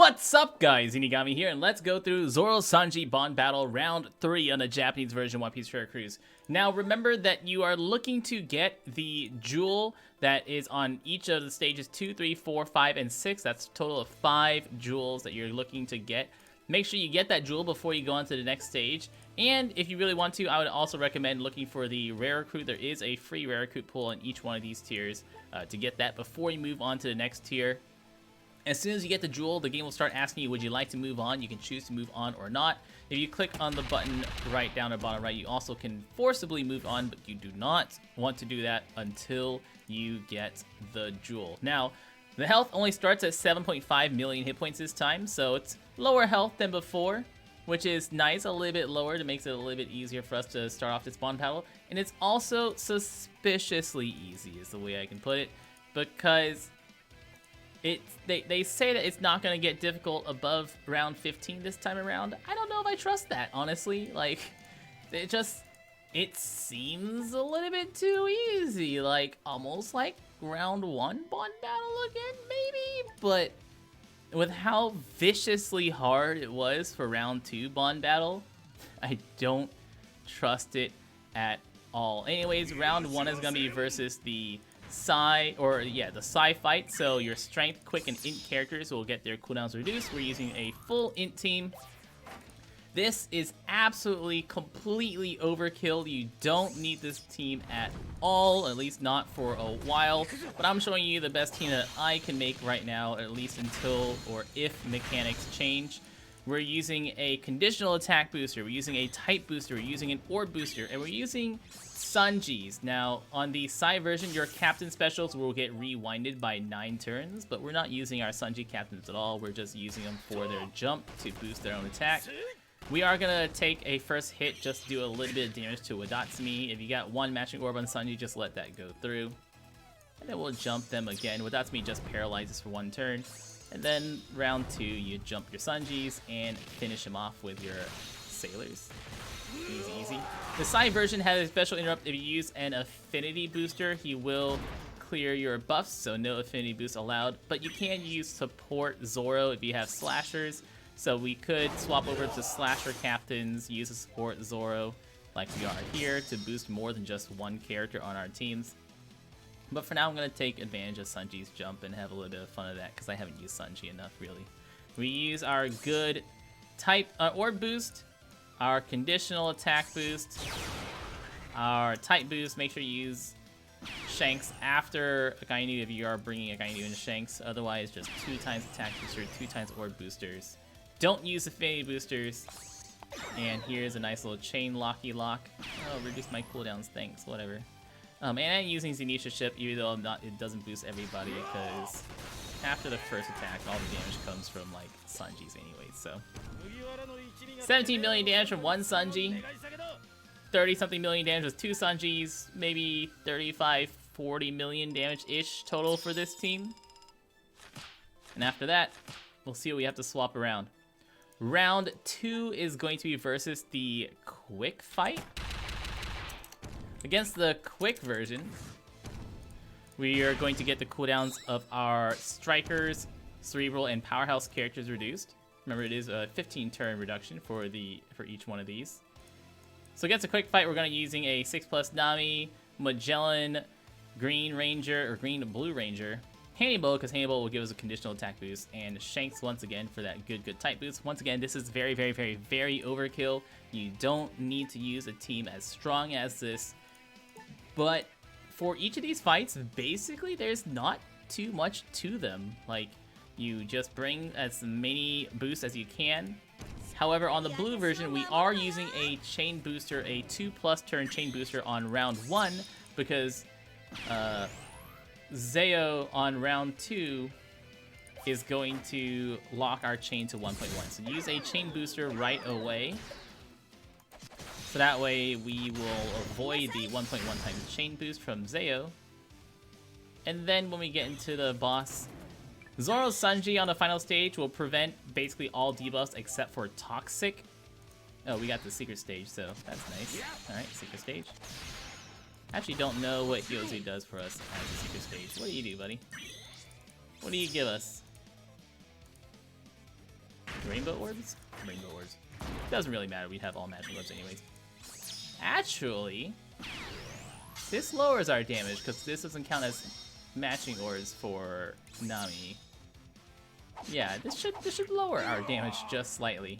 What's up, guys? Zeenigami here, and let's go through Zoro Sanji Bond Battle Round 3 on the Japanese version One Piece Fair Cruise. Now, remember that you are looking to get the jewel that is on each of the stages 2, 3, 4, 5, and 6. That's a total of 5 jewels that you're looking to get. Make sure you get that jewel before you go on to the next stage. And if you really want to, I would also recommend looking for the rare recruit. There is a free rare recruit pool in each one of these tiers to get that before you move on to the next tier. As soon as you get the jewel, the game will start asking you, would you like to move on? You can choose to move on or not. If you click on the button right down at the bottom right, you also can forcibly move on, but you do not want to do that until you get the jewel. Now, the health only starts at 7.5 million hit points this time, so it's lower health than before, which is nice, a little bit lower to make it a little bit easier for us to start off this bond battle. And it's also suspiciously easy is the way I can put it, because they say that it's not going to get difficult above round 15 this time around. I don't know if I trust that, honestly. Like, it seems a little bit too easy. Like, almost like round 1 bond battle again, maybe? But with how viciously hard it was for round 2 bond battle, I don't trust it at all. Anyways, round 1 is going to be versus the Psy fight. So your strength, quick, and int characters will get their cooldowns reduced. We're using a full int team. This is absolutely, completely overkill. You don't need this team at all, at least not for a while. But I'm showing you the best team that I can make right now, at least until or if mechanics change. We're using a conditional attack booster, we're using a type booster, we're using an orb booster, and we're using Sanji's. Now, on the Psy version, your captain specials will get rewinded by 9 turns, but we're not using our Sanji captains at all. We're just using them for their jump to boost their own attack. We are going to take a first hit just to do a little bit of damage to Wadatsumi. If you got 1 matching orb on Sanji, just let that go through. And then we'll jump them again. Wadatsumi just paralyzes for 1 turn. And then round 2, you jump your Sanjis and finish him off with your sailors. Easy, easy. The Psy version has a special interrupt. If you use an affinity booster, he will clear your buffs, so no affinity boost allowed. But you can use support Zoro if you have slashers. So we could swap over to slasher captains, use a support Zoro like we are here to boost more than just 1 character on our teams. But for now, I'm going to take advantage of Sanji's jump and have a little bit of fun of that, because I haven't used Sanji enough, really. We use our good type orb boost, our conditional attack boost, our type boost. Make sure you use Shanks after Akainu if you are bringing Akainu into Shanks. Otherwise, just 2 times attack booster, 2 times orb boosters. Don't use affinity boosters. And here's a nice little chain locky lock. Oh, reduce my cooldowns, thanks, whatever. And I'm using Zenitsu's ship, even though it doesn't boost everybody, because after the first attack, all the damage comes from, like, Sanji's anyways, so. 17 million damage from 1 Sanji. 30-something million damage with 2 Sanjis. Maybe 35, 40 million damage-ish total for this team. And after that, we'll see what we have to swap around. Round 2 is going to be versus the quick fight. Against the quick version, we are going to get the cooldowns of our strikers, cerebral, and powerhouse characters reduced. Remember, it is a 15-turn reduction for each one of these. So against a quick fight, we're going to be using a 6+ Nami, Magellan, Green Ranger, or Green Blue Ranger, Hannibal, because Hannibal will give us a conditional attack boost, and Shanks once again for that good type boost. Once again, this is very, very, very, very overkill. You don't need to use a team as strong as this. But for each of these fights, basically, there's not too much to them. Like, you just bring as many boosts as you can. However, on the blue version, we are using a chain booster, a 2+ turn chain booster on round 1, because Zeo on round 2 is going to lock our chain to 1.1. So use a chain booster right away. So that way we will avoid the 1.1 times chain boost from Zeo. And then when we get into the boss, Zoro's Sanji on the final stage will prevent basically all debuffs except for Toxic. Oh, we got the secret stage, so that's nice. Alright, secret stage. Actually don't know what Yozu does for us as a secret stage. What do you do, buddy? What do you give us? Rainbow orbs? Rainbow orbs. Doesn't really matter, we'd have all magic orbs anyways. Actually, this lowers our damage because this doesn't count as matching orbs for Nami. Yeah, this should lower our damage just slightly.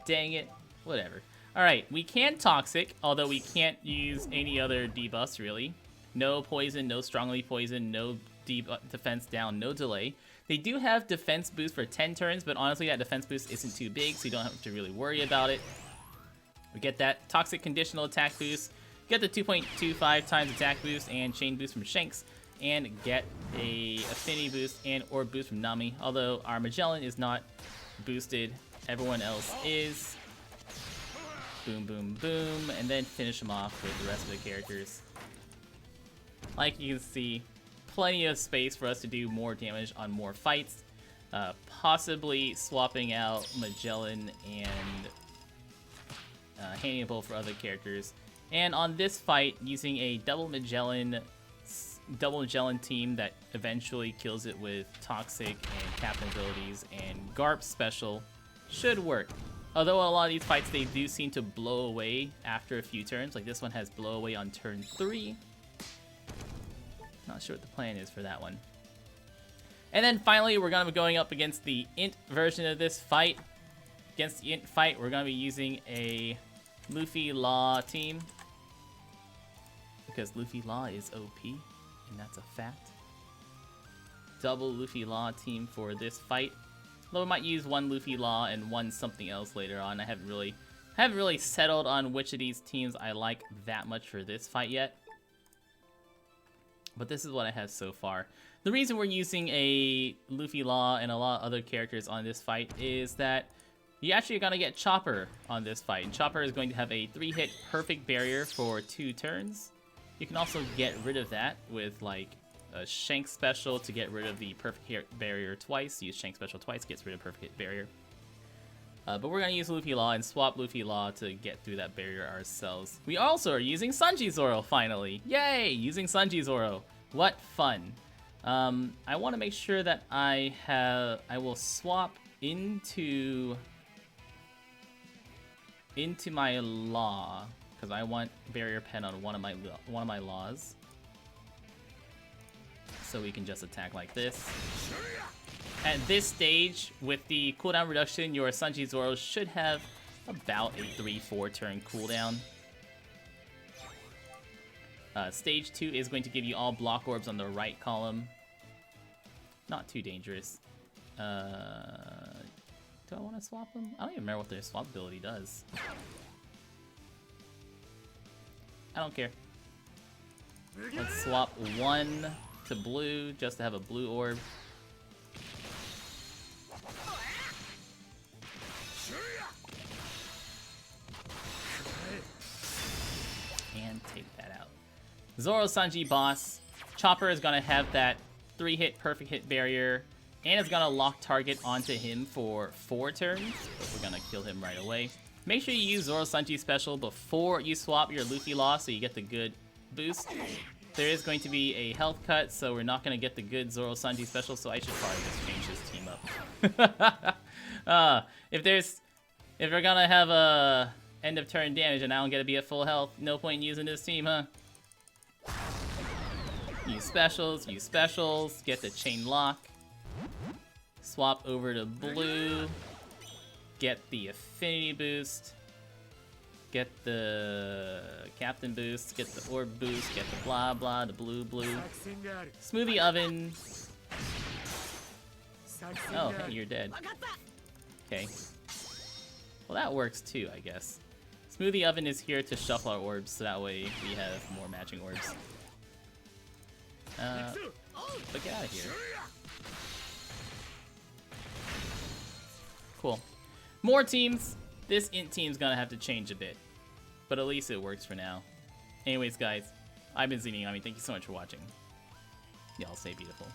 Dang it. Whatever. Alright, we can Toxic, although we can't use any other debuffs really. No poison, no strongly poison, no defense down, no delay. They do have defense boost for 10 turns, but honestly that defense boost isn't too big, so you don't have to really worry about it. We get that Toxic conditional attack boost, get the 2.25 times attack boost and chain boost from Shanks, and get a affinity boost and orb boost from Nami. Although our Magellan is not boosted, everyone else is. Boom, boom, boom, and then finish them off with the rest of the characters. Like you can see, plenty of space for us to do more damage on more fights. Possibly swapping out Magellan and Hannibal for other characters. And on this fight, using a double Magellan team that eventually kills it with Toxic and Captain abilities and Garp special should work. Although a lot of these fights, they do seem to blow away after a few turns. Like this one has blow away on turn 3. Not sure what the plan is for that one. And then finally, we're going to be going up against the Int version of this fight. Against the Int fight, we're going to be using a Luffy Law team. Because Luffy Law is OP, and that's a fact. Double Luffy Law team for this fight. Though we might use one Luffy Law and one something else later on. I haven't really settled on which of these teams I like that much for this fight yet. But this is what I have so far. The reason we're using a Luffy Law and a lot of other characters on this fight is that you actually are going to get Chopper on this fight. And Chopper is going to have a 3-hit perfect barrier for 2 turns. You can also get rid of that with like a Shanks special to get rid of the perfect hit barrier twice. Use Shanks special twice, gets rid of perfect hit barrier. But we're going to use Luffy Law and swap Luffy Law to get through that barrier ourselves. We also are using Sanji Zoro finally. Yay! Using Sanji Zoro. What fun. I want to make sure that I will swap into my Law because I want barrier pen on one of my laws. So we can just attack like this. At this stage, with the cooldown reduction, your Sanji Zoro should have about a 3-4 turn cooldown. Stage 2 is going to give you all block orbs on the right column. Not too dangerous. Do I want to swap them? I don't even remember what their swap ability does. I don't care. Let's swap 1 to blue just to have a blue orb. And take that out. Zoro Sanji boss. Chopper is gonna have that 3-hit perfect hit barrier, and it's gonna lock target onto him for 4 turns, but we're gonna kill him right away. Make sure you use Zoro Sanji special before you swap your Luffy Law so you get the good boost. There is going to be a health cut, so we're not gonna get the good Zoro Sanji special, so I should probably just change this team up. If we're gonna have a end of turn damage and I don't get to be at full health, no point in using this team, huh? Use specials, get the chain lock. Swap over to blue. Get the affinity boost. Get the captain boost, get the orb boost, get the blah blah, the blue. Smoothie oven. Oh, hey, you're dead. Okay. Well, that works too, I guess. Smoothie oven is here to shuffle our orbs, so that way we have more matching orbs. But get out of here. Cool. More teams. This Int team's gonna have to change a bit, but at least it works for now. Anyways, guys, I've been Zeenigami. Thank you so much for watching. Y'all stay beautiful.